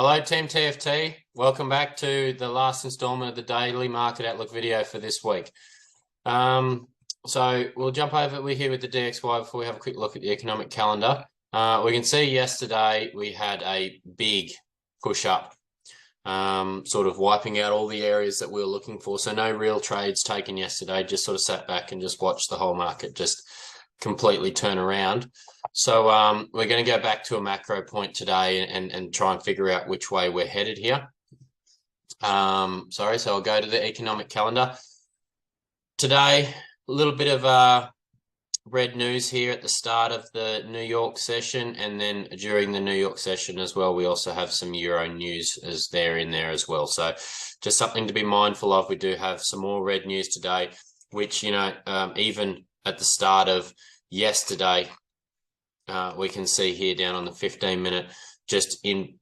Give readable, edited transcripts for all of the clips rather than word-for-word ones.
Hello, Team TFT. Welcome back to the last installment of the Daily Market Outlook video for this week. So we'll jump over. We're here with the DXY before we have a quick look at the economic calendar. We can see yesterday we had a big push up, sort of wiping out all the areas that we were looking for. So no real trades taken yesterday, just sort of sat back and just watched the whole market just completely turn around. So we're going to go back to a macro point today and try and figure out which way we're headed here. So I'll go to the economic calendar. Today, a little bit of red news here at the start of the New York session, and then during the New York session as well, we also have some Euro news in there as well. So just something to be mindful of. We do have some more red news today, which, even at the start of yesterday, we can see here down on the 15-minute, just in,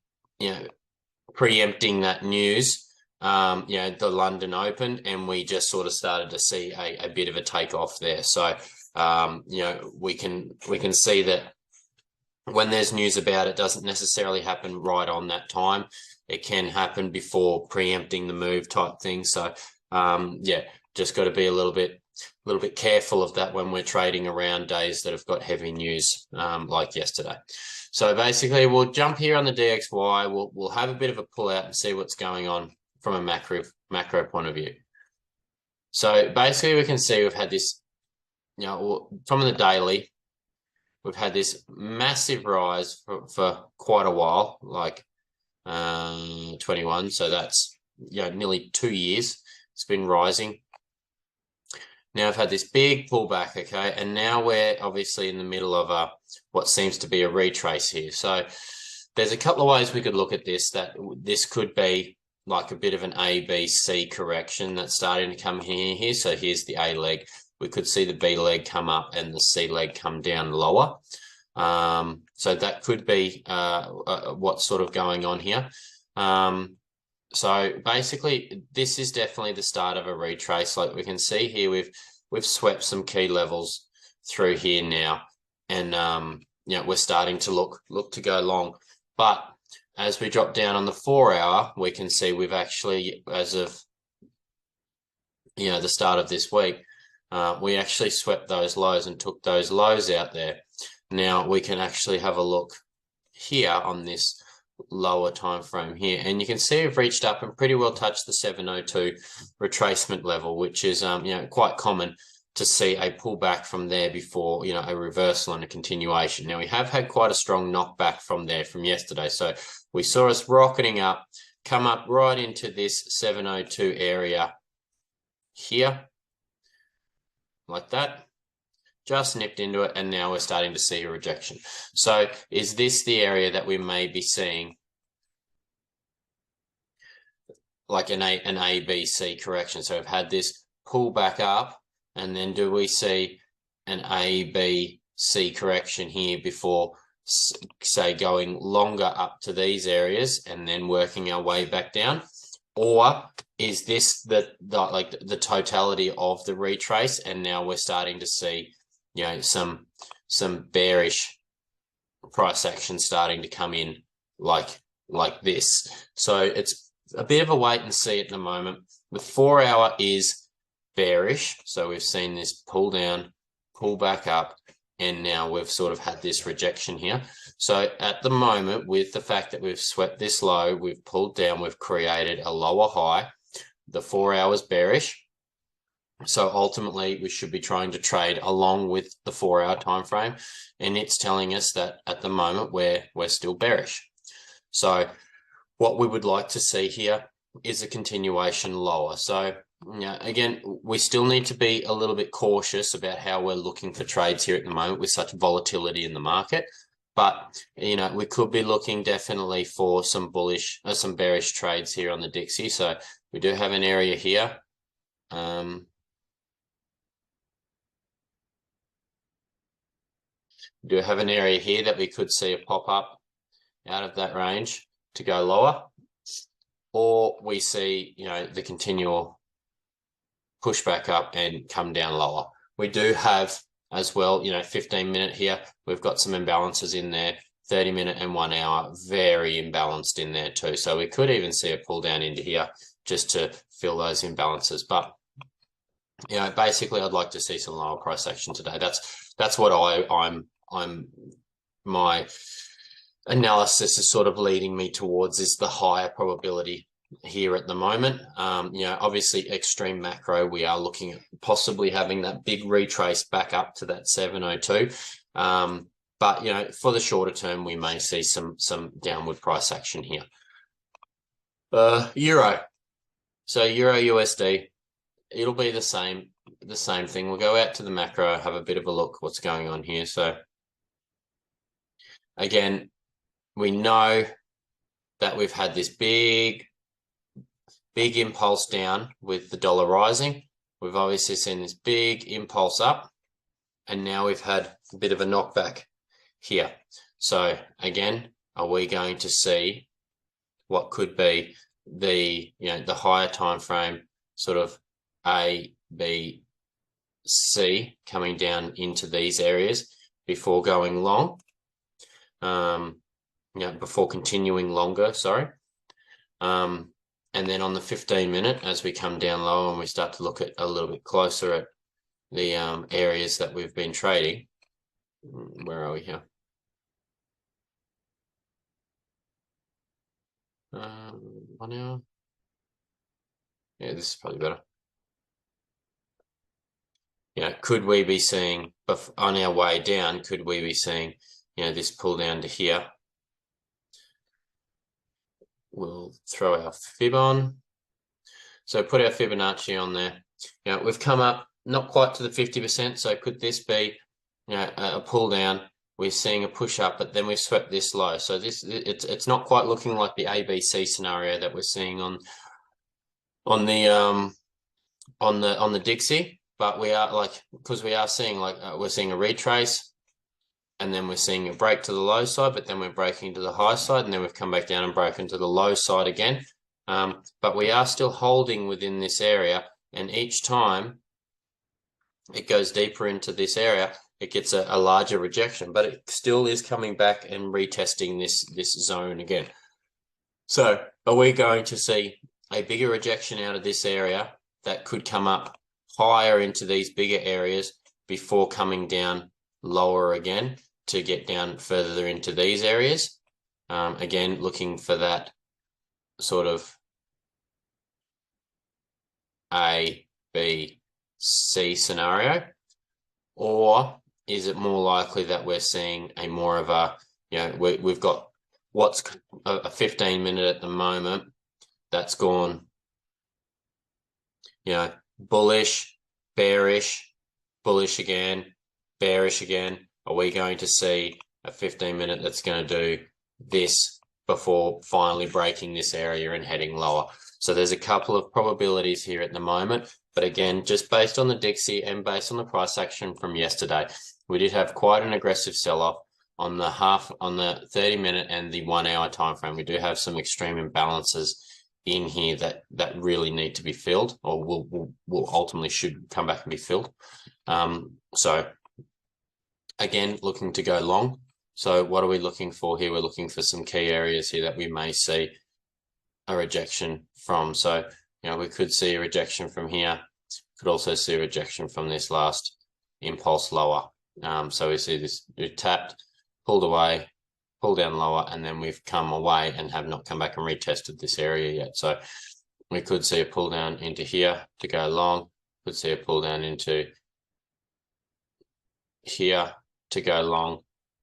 preempting that news, the London opened, and we just sort of started to see a bit of a takeoff there. So, we can see that when there's news about it, doesn't necessarily happen right on that time. It can happen before preempting the move type thing. So, just got to be a little bit careful of that when we're trading around days that have got heavy news, like yesterday. So basically, we'll jump here on the DXY. We'll have a bit of a pull out and see what's going on from a macro point of view. So basically, we can see we've had this, from the daily, we've had this massive rise for quite a while, like 21. So that's nearly 2 years. It's been rising. Now I've had this big pullback, okay, and now we're obviously in the middle of what seems to be a retrace here. So there's a couple of ways we could look at this. That this could be like a bit of an A, B, C correction that's starting to come here. So here's the A leg. We could see the B leg come up and the C leg come down lower. So that could be what's sort of going on here. So basically, this is definitely the start of a retrace. Like we can see here, we've swept some key levels through here now, and we're starting to look to go long. But as we drop down on the 4 hour, we can see we've actually, as of the start of this week, we actually swept those lows and took those lows out there. Now we can actually have a look here on this lower time frame here, and you can see we've reached up and pretty well touched the 702 retracement level, which is quite common to see a pullback from there before a reversal and a continuation. Now we have had quite a strong knockback from there from yesterday, so we saw us rocketing up, come up right into this 702 area here like that, just nipped into it, and now we're starting to see a rejection. So is this the area that we may be seeing like an A, B, C correction? So we've had this pull back up, and then do we see an A, B, C correction here before, say, going longer up to these areas and then working our way back down? Or is this the totality of the retrace, and now we're starting to see some bearish price action starting to come in like this? So it's a bit of a wait and see at the moment. The 4 hour is bearish, so we've seen this pull down, pull back up, and now we've sort of had this rejection here. So at the moment, with the fact that we've swept this low, we've pulled down, we've created a lower high. The 4 hours bearish. So ultimately, we should be trying to trade along with the 4 hour time frame, and it's telling us that at the moment we're still bearish. So what we would like to see here is a continuation lower. So again, we still need to be a little bit cautious about how we're looking for trades here at the moment with such volatility in the market. But we could be looking definitely for some bullish or some bearish trades here on the Dixie. So we do have an area here. We do have an area here that we could see a pop up out of that range to go lower, or we see the continual push back up and come down lower. We do have as well 15-minute here, we've got some imbalances in there 30-minute and 1 hour, very imbalanced in there too. So we could even see a pull down into here just to fill those imbalances. But basically, I'd like to see some lower price action today. That's what my analysis is sort of leading me towards, is the higher probability here at the moment. Obviously extreme macro, we are looking at possibly having that big retrace back up to that 702. But for the shorter term, we may see some downward price action here. Euro. So Euro USD, it'll be the same thing. We'll go out to the macro, have a bit of a look what's going on here. So again, we know that we've had this big impulse down with the dollar rising. We've obviously seen this big impulse up, and now we've had a bit of a knockback here. So again, are we going to see what could be the higher time frame, sort of A, B, C, coming down into these areas before going long? Before continuing longer, sorry. And then on the 15-minute, as we come down low and we start to look at a little bit closer at the areas that we've been trading. Where are we here? 1 hour. Yeah, this is probably better. Could we be seeing, on our way down, could we be seeing, this pull down to here? We'll throw our fib on. So put our Fibonacci on there. We've come up not quite to the 50%. So could this be, a pull down? We're seeing a push up, but then we've swept this low. So it's not quite looking like the ABC scenario that we're seeing on the Dixie, but we are because we are seeing we're seeing a retrace. And then we're seeing a break to the low side, but then we're breaking to the high side, and then we've come back down and broken to the low side again. But we are still holding within this area, and each time it goes deeper into this area, it gets a larger rejection, but it still is coming back and retesting this zone again. So are we going to see a bigger rejection out of this area that could come up higher into these bigger areas before coming down lower again to get down further into these areas? Again, looking for that sort of A, B, C scenario, or is it more likely that we're seeing a more of a, we've got what's a 15-minute at the moment that's gone, bullish, bearish, bullish again, bearish again. Are we going to see a 15-minute that's going to do this before finally breaking this area and heading lower? So there's a couple of probabilities here at the moment, but again, just based on the Dixie and based on the price action from yesterday, we did have quite an aggressive sell-off on the 30-minute and the 1 hour time frame. We do have some extreme imbalances in here that really need to be filled, or will ultimately should come back and be filled. So again, looking to go long. So what are we looking for here? We're looking for some key areas here that we may see a rejection from. So, we could see a rejection from here. Could also see a rejection from this last impulse lower. So we see this, we tapped, pulled away, pulled down lower, and then we've come away and have not come back and retested this area yet. So we could see a pull down into here to go long. Could see a pull down into here to go long,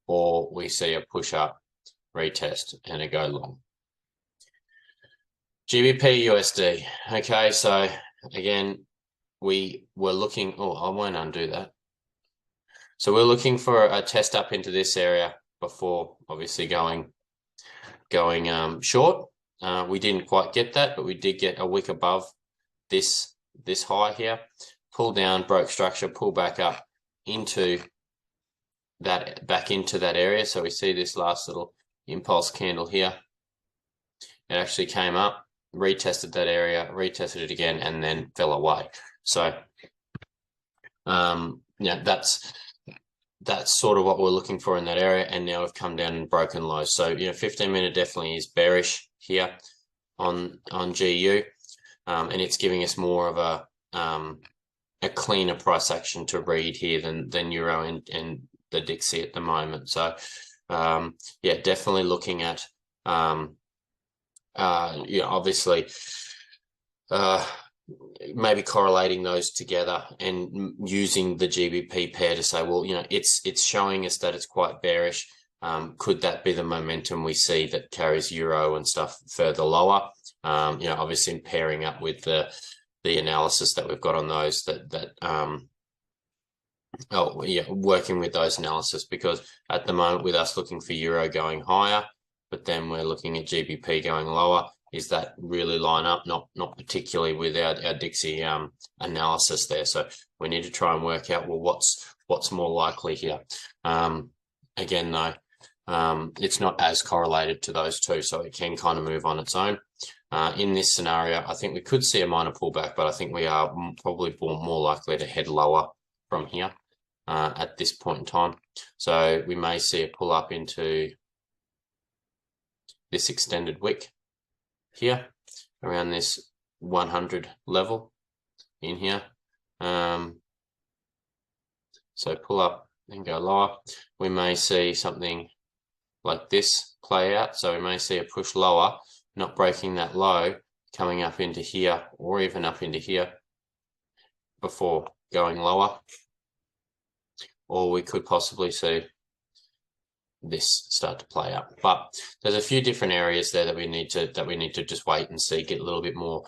or we see a push up, retest, and a go long. GBP USD. Okay, so again, we were looking, I won't undo that. So we're looking for a test up into this area before obviously going short. We didn't quite get that, but we did get a wick above this high here. Pull down, broke structure, pull back up into back into that area. So we see this last little impulse candle here. It actually came up, retested that area, retested it again, and then fell away. So that's that's sort of what we're looking for in that area, and now we've come down and broken lows. So 15-minute definitely is bearish here on GU, and it's giving us more of a cleaner price action to read here than Euro and the Dixie at the moment. So yeah, definitely looking at obviously maybe correlating those together and using the GBP pair to say, well, it's showing us that it's quite bearish. Could that be the momentum we see that carries Euro and stuff further lower? Obviously pairing up with the analysis that we've got on those working with those analysis, because at the moment with us looking for Euro going higher, but then we're looking at GBP going lower, is that really line up? Not particularly with our Dixie analysis there. So we need to try and work out, well, what's more likely here. Again, though, it's not as correlated to those two, so it can kind of move on its own. In this scenario, I think we could see a minor pullback, but I think we are probably more likely to head lower from here at this point in time. So we may see a pull up into this extended wick here around this 100 level in here. So pull up and go lower. We may see something like this play out. So we may see a push lower, not breaking that low, coming up into here or even up into here before going lower. Or we could possibly see this start to play out. But there's a few different areas there that we need to just wait and see, get a little bit more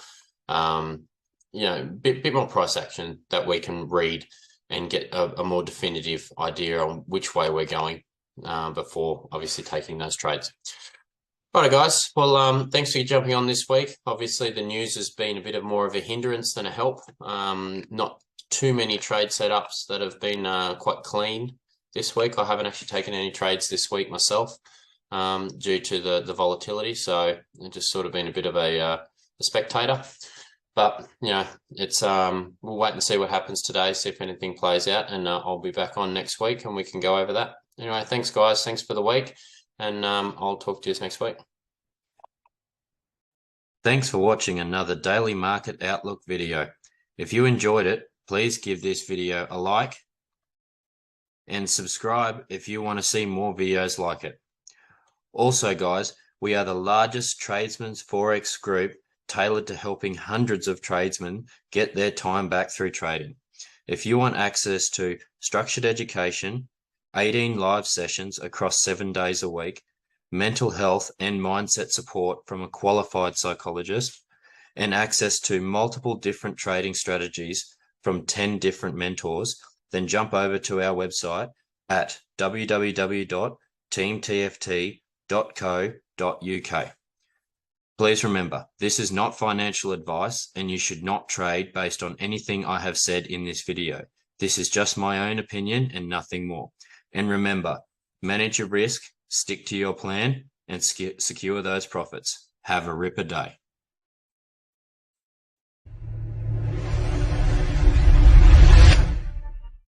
bit more price action that we can read and get a more definitive idea on which way we're going before obviously taking those trades. Alright guys, well thanks for jumping on this week. Obviously the news has been a bit of more of a hindrance than a help. Not too many trade setups that have been quite clean this week. I haven't actually taken any trades this week myself due to the volatility, so I've just sort of been a bit of a spectator. But it's we'll wait and see what happens today, see if anything plays out, and I'll be back on next week and we can go over that. Anyway, thanks guys, thanks for the week, and I'll talk to you next week. Thanks for watching another Daily Market Outlook video. If you enjoyed it, please give this video a like and subscribe if you want to see more videos like it. Also guys, we are the largest Tradesmen Forex group tailored to helping hundreds of tradesmen get their time back through trading. If you want access to structured education, 18 live sessions across 7 days a week, mental health and mindset support from a qualified psychologist, and access to multiple different trading strategies from 10 different mentors, then jump over to our website at www.teamtft.co.uk. Please remember, this is not financial advice and you should not trade based on anything I have said in this video. This is just my own opinion and nothing more. And remember, manage your risk, stick to your plan, and secure those profits. Have a ripper day.